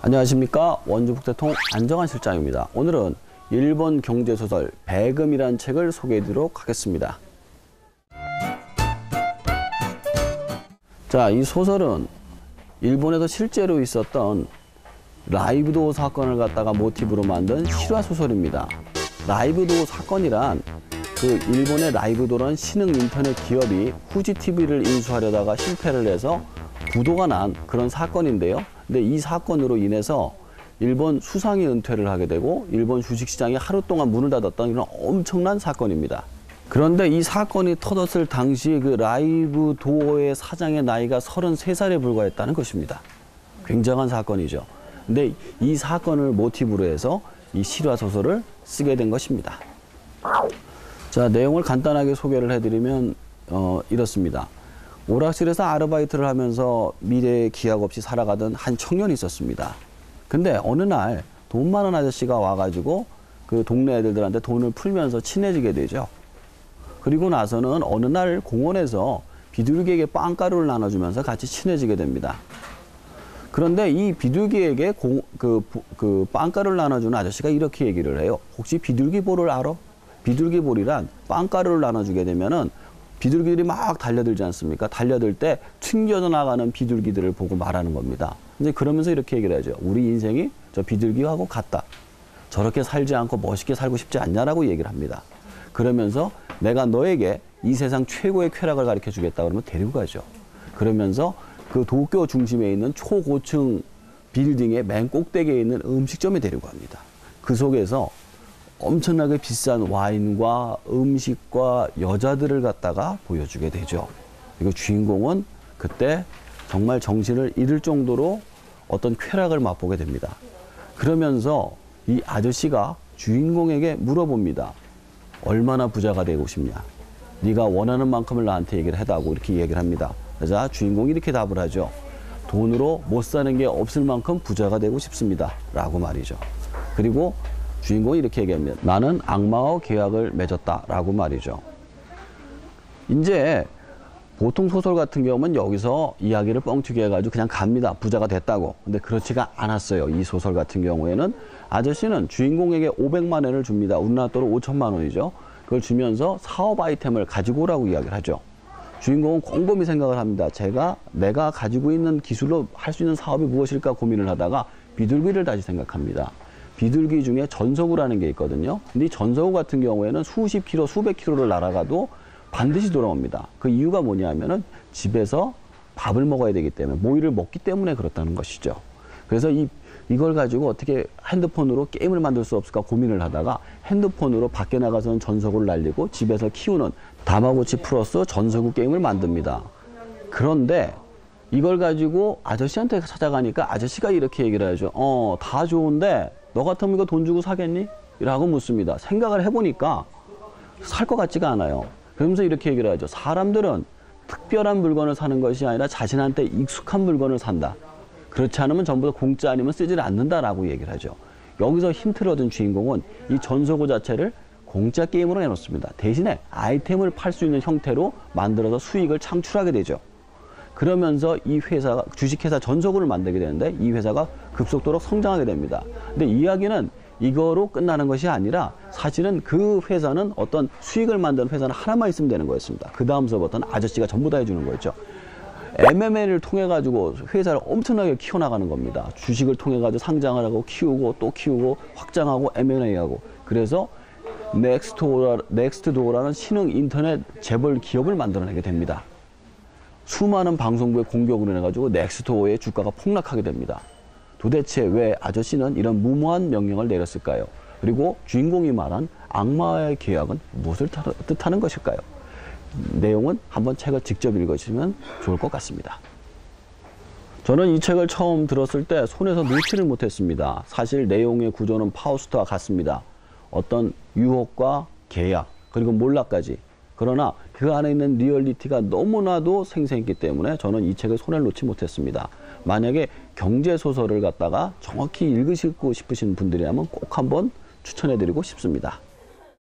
안녕하십니까. 원주북대통 안정환 실장입니다. 오늘은 일본 경제소설 배금이라는 책을 소개해드리도록 하겠습니다. 자, 이 소설은 일본에서 실제로 있었던 라이브도어 사건을 갖다가 모티브로 만든 실화소설입니다. 라이브도어 사건이란 그 일본의 라이브도어라는 신흥 인터넷 기업이 후지 TV를 인수하려다가 실패를 해서 부도가 난 그런 사건인데요. 근데 이 사건으로 인해서 일본 수상이 은퇴를 하게 되고 일본 주식시장이 하루 동안 문을 닫았던 이런 엄청난 사건입니다. 그런데 이 사건이 터졌을 당시 그 라이브도어의 사장의 나이가 33살에 불과했다는 것입니다. 굉장한 사건이죠. 근데 이 사건을 모티브로 해서 이 실화소설을 쓰게 된 것입니다. 자, 내용을 간단하게 소개를 해드리면 이렇습니다. 오락실에서 아르바이트를 하면서 미래에 기약 없이 살아가던 한 청년이 있었습니다. 근데 어느 날 돈 많은 아저씨가 와가지고 그 동네 애들한테 돈을 풀면서 친해지게 되죠. 그리고 나서는 어느 날 공원에서 비둘기에게 빵가루를 나눠주면서 같이 친해지게 됩니다. 그런데 이 비둘기에게 그 빵가루를 나눠주는 아저씨가 이렇게 얘기를 해요. 혹시 비둘기볼을 알아? 비둘기볼이란 빵가루를 나눠주게 되면은 비둘기들이 막 달려들지 않습니까? 달려들 때 튕겨져 나가는 비둘기들을 보고 말하는 겁니다. 이제 그러면서 이렇게 얘기를 하죠. 우리 인생이 저 비둘기하고 같다. 저렇게 살지 않고 멋있게 살고 싶지 않냐라고 얘기를 합니다. 그러면서 내가 너에게 이 세상 최고의 쾌락을 가르쳐 주겠다 그러면 데리고 가죠. 그러면서 그 도쿄 중심에 있는 초고층 빌딩의 맨 꼭대기에 있는 음식점에 데리고 갑니다. 그 속에서 엄청나게 비싼 와인과 음식과 여자들을 갖다가 보여주게 되죠. 그리고 주인공은 그때 정말 정신을 잃을 정도로 어떤 쾌락을 맛보게 됩니다. 그러면서 이 아저씨가 주인공에게 물어봅니다. 얼마나 부자가 되고 싶냐? 네가 원하는 만큼을 나한테 얘기를 해달라고 이렇게 얘기를 합니다. 그래서 주인공이 이렇게 답을 하죠. 돈으로 못 사는 게 없을 만큼 부자가 되고 싶습니다. 라고 말이죠. 그리고 주인공이 이렇게 얘기합니다. 나는 악마와 계약을 맺었다. 라고 말이죠. 이제 보통 소설 같은 경우는 여기서 이야기를 뻥튀기 해가지고 그냥 갑니다. 부자가 됐다고. 근데 그렇지가 않았어요. 이 소설 같은 경우에는 아저씨는 주인공에게 500만 원을 줍니다. 우리나라 돈으로 5천만 원이죠. 그걸 주면서 사업 아이템을 가지고 오라고 이야기를 하죠. 주인공은 곰곰이 생각을 합니다. 내가 가지고 있는 기술로 할 수 있는 사업이 무엇일까 고민을 하다가 비둘기를 다시 생각합니다. 비둘기 중에 전서구라는 게 있거든요. 근데 이 전서구 같은 경우에는 수십 킬로, 수백 킬로를 날아가도 반드시 돌아옵니다. 그 이유가 뭐냐면은 집에서 밥을 먹어야 되기 때문에, 모이를 먹기 때문에 그렇다는 것이죠. 그래서 이걸 가지고 어떻게 핸드폰으로 게임을 만들 수 없을까 고민을 하다가 핸드폰으로 밖에 나가서는 전서구를 날리고 집에서 키우는 다마고치 플러스 전서구 게임을 만듭니다. 그런데 이걸 가지고 아저씨한테 찾아가니까 아저씨가 이렇게 얘기를 하죠. 다 좋은데 너 같으면 이거 돈 주고 사겠니? 라고 묻습니다. 생각을 해보니까 살 것 같지가 않아요. 그러면서 이렇게 얘기를 하죠. 사람들은 특별한 물건을 사는 것이 아니라 자신한테 익숙한 물건을 산다. 그렇지 않으면 전부 다 공짜 아니면 쓰지를 않는다라고 얘기를 하죠. 여기서 힌트를 얻은 주인공은 이 전서구 자체를 공짜 게임으로 내놓습니다. 대신에 아이템을 팔 수 있는 형태로 만들어서 수익을 창출하게 되죠. 그러면서 이 회사가 주식회사 전서구를 만들게 되는데 이 회사가 급속도로 성장하게 됩니다. 근데 이야기는 이거로 끝나는 것이 아니라 사실은 그 회사는 어떤 수익을 만드는 회사는 하나만 있으면 되는 거였습니다. 그 다음서부터는 아저씨가 전부 다 해주는 거였죠. M&A를 통해 가지고 회사를 엄청나게 키워나가는 겁니다. 주식을 통해 가지고 상장을 하고 키우고 또 키우고 확장하고 M&A하고. 그래서 넥스트도어라는 신흥 인터넷 재벌 기업을 만들어내게 됩니다. 수많은 방송국의 공격으로 인해가지고 넥스트도어의 주가가 폭락하게 됩니다. 도대체 왜 아저씨는 이런 무모한 명령을 내렸을까요? 그리고 주인공이 말한 악마와의 계약은 무엇을 뜻하는 것일까요? 내용은 한번 책을 직접 읽으시면 좋을 것 같습니다. 저는 이 책을 처음 들었을 때 손에서 놓지를 못했습니다. 사실 내용의 구조는 파우스트와 같습니다. 어떤 유혹과 계약, 그리고 몰락까지. 그러나 그 안에 있는 리얼리티가 너무나도 생생했기 때문에 저는 이 책을 손에 놓지 못했습니다. 만약에 경제소설을 갖다가 정확히 읽으시고 싶으신 분들이라면 꼭 한번 추천해드리고 싶습니다.